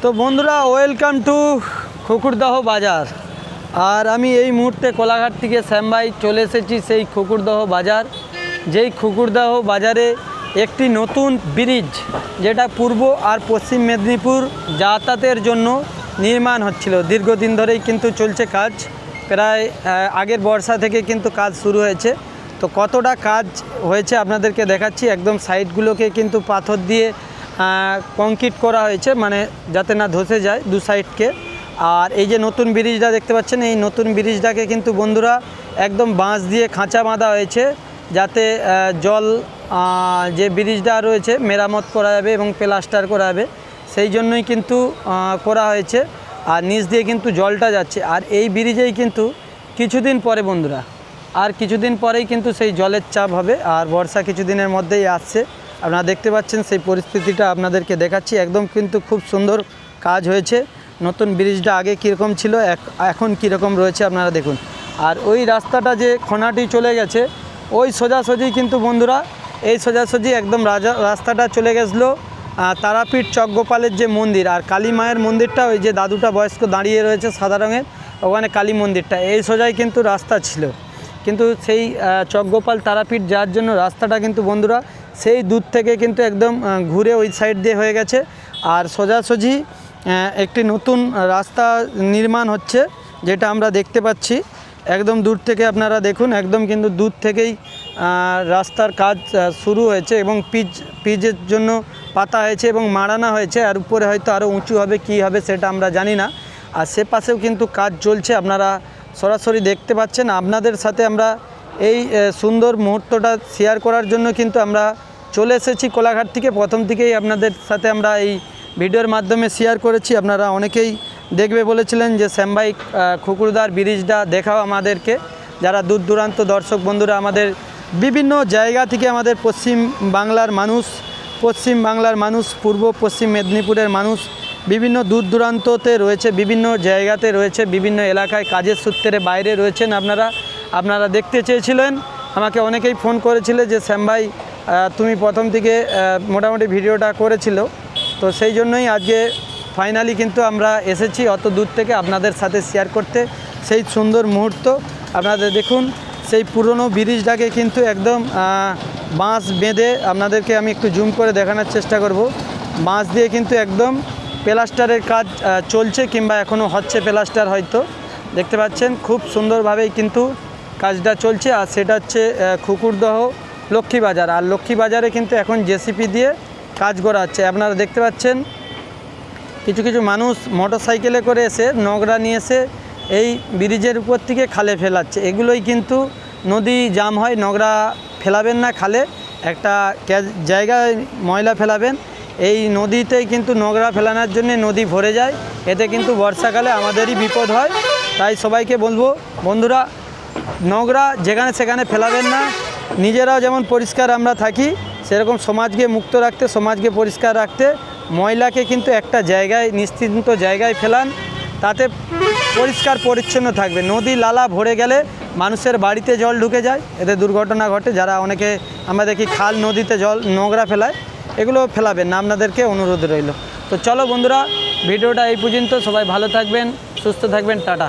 তো বন্ধুরা, welcome to Khukurdaha বাজার। আর আমি এই মুহূর্তে কোলাঘাট থেকে শ্যামবাই চলে এসেছি সেই খুকুরদহ বাজার। যেই খুকুরদহ বাজারে একটি নতুন ব্রিজ, যেটা পূর্ব আর পশ্চিম মেদিনীপুর যাতায়াতের জন্য নির্মাণ হচ্ছিল। দীর্ঘদিন ধরেই কিন্তু চলছে কাজ, প্রায় আগের বর্ষা থেকে কিন্তু কাজ শুরু হয়েছে। তো কতটা কাজ হয়েছে আপনাদেরকে দেখাচ্ছি। একদম সাইডগুলোকে কিন্তু পাথর দিয়ে কংক্রিট করা হয়েছে, মানে যাতে না ধসে যায় দু সাইডকে। আর এই যে নতুন ব্রিজটা দেখতে পাচ্ছেন, এই নতুন ব্রিজটাকে কিন্তু বন্ধুরা একদম বাঁশ দিয়ে খাঁচা বাঁধা হয়েছে, যাতে জল যে ব্রিজটা রয়েছে মেরামত করা যাবে এবং প্লাস্টার করা যাবে, সেই জন্যই কিন্তু করা হয়েছে। আর নিচ দিয়ে কিন্তু জলটা যাচ্ছে। আর এই ব্রিজেই কিন্তু কিছুদিন পরে বন্ধুরা, আর কিছুদিন পরেই কিন্তু সেই জলের চাপ হবে। আর বর্ষা কিছুদিনের মধ্যেই আসছে, আপনারা দেখতে পাচ্ছেন সেই পরিস্থিতিটা আপনাদেরকে দেখাচ্ছি। একদম কিন্তু খুব সুন্দর কাজ হয়েছে। নতুন ব্রিজটা আগে কীরকম ছিল, এখন কীরকম রয়েছে আপনারা দেখুন। আর ওই রাস্তাটা যে খনাটি চলে গেছে, ওই সোজাসুজি কিন্তু বন্ধুরা, এই সোজাসুজি একদম রাস্তাটা চলে গেছিলো তারাপীঠ চকগোপালের যে মন্দির, আর কালী মায়ের মন্দিরটা, ওই যে দাদুটা বয়স্ক দাঁড়িয়ে রয়েছে সাদা রঙের, ওখানে কালী মন্দিরটা, এই সোজাই কিন্তু রাস্তা ছিল। কিন্তু সেই চকগোপাল তারাপীঠ যাওয়ার জন্য রাস্তাটা কিন্তু বন্ধুরা সেই দূর থেকে কিন্তু একদম ঘুরে ওই সাইড দিয়ে হয়ে গেছে। আর সোজাসুজি একটি নতুন রাস্তা নির্মাণ হচ্ছে, যেটা আমরা দেখতে পাচ্ছি। একদম দূর থেকে আপনারা দেখুন, একদম কিন্তু দূর থেকেই রাস্তার কাজ শুরু হয়েছে এবং পিচের জন্য পাতা হয়েছে এবং মাড়ানো হয়েছে। আর উপরে হয়তো আরও উঁচু হবে, কি হবে সেটা আমরা জানি না। আর সে পাশেও কিন্তু কাজ চলছে, আপনারা সরাসরি দেখতে পাচ্ছেন। আপনাদের সাথে আমরা এই সুন্দর মুহূর্তটা শেয়ার করার জন্য কিন্তু আমরা চলে এসেছি কোলাঘাট থেকে। প্রথম থেকেই আপনাদের সাথে আমরা এই ভিডিওর মাধ্যমে শেয়ার করেছি। আপনারা অনেকেই দেখবে বলেছিলেন যে শ্যামবাই খুকুরদার ব্রিজটা দেখাও আমাদেরকে। যারা দূর দূরান্ত দর্শক বন্ধুরা, আমাদের বিভিন্ন জায়গা থেকে আমাদের পশ্চিম বাংলার মানুষ, পূর্ব পশ্চিম মেদিনীপুরের মানুষ বিভিন্ন দূর দূরান্ততে রয়েছে, বিভিন্ন জায়গাতে রয়েছে, বিভিন্ন এলাকায় কাজের সূত্রে বাইরে রয়েছেন। আপনারা দেখতে চেয়েছিলেন, আমাকে অনেকেই ফোন করেছিল যে শ্যামবাই তুমি প্রথম থেকে মোটামুটি ভিডিওটা করেছিল। তো সেই জন্যই আজকে ফাইনালি কিন্তু আমরা এসেছি অত দূর থেকে আপনাদের সাথে শেয়ার করতে সেই সুন্দর মুহূর্ত। আপনাদের দেখুন, সেই পুরনো ব্রিজটাকে কিন্তু একদম বাঁশ বেঁধে, আপনাদেরকে আমি একটু জুম করে দেখানোর চেষ্টা করব। বাঁশ দিয়ে কিন্তু একদম প্লাস্টারের কাজ চলছে, কিংবা এখনও হচ্ছে প্লাস্টার হয়তো। দেখতে পাচ্ছেন খুব সুন্দরভাবেই কিন্তু কাজটা চলছে। আর সেটা হচ্ছে খুকুরদহ লক্ষ্মীবাজার। আর লক্ষ্মীবাজারে কিন্তু এখন জেসিপি দিয়ে কাজ করা হচ্ছে। আপনারা দেখতে পাচ্ছেন কিছু কিছু মানুষ মোটরসাইকেলে করে এসে নোংরা নিয়ে এসে এই ব্রিজের উপর থেকে খালে ফেলাচ্ছে। এগুলোই কিন্তু নদী জাম হয়, নোংরা ফেলাবেন না খালে, একটা জায়গায় ময়লা ফেলাবেন। এই নদীতেই কিন্তু নোংরা ফেলানোর জন্য নদী ভরে যায়, এতে কিন্তু বর্ষাকালে আমাদেরই বিপদ হয়। তাই সবাইকে বলবো বন্ধুরা, নোংরা যেখানে সেখানে ফেলাবেন না। নিজেরাও যেমন পরিষ্কার আমরা থাকি, সেরকম সমাজকে মুক্ত রাখতে, সমাজকে পরিষ্কার রাখতে ময়লাকে কিন্তু একটা জায়গায়, নিশ্চিন্ত জায়গায় ফেলান, তাতে পরিষ্কার পরিচ্ছন্ন থাকবে। নদী লালা ভরে গেলে মানুষের বাড়িতে জল ঢুকে যায়, এতে দুর্ঘটনা ঘটে। যারা অনেকে আমরা দেখি খাল নদীতে জল নোংরা ফেলায়, এগুলো ফেলাবেন না, আপনাদেরকে অনুরোধ রইল। তো চলো বন্ধুরা, ভিডিওটা এই পর্যন্ত। সবাই ভালো থাকবেন, সুস্থ থাকবেন, টাটা।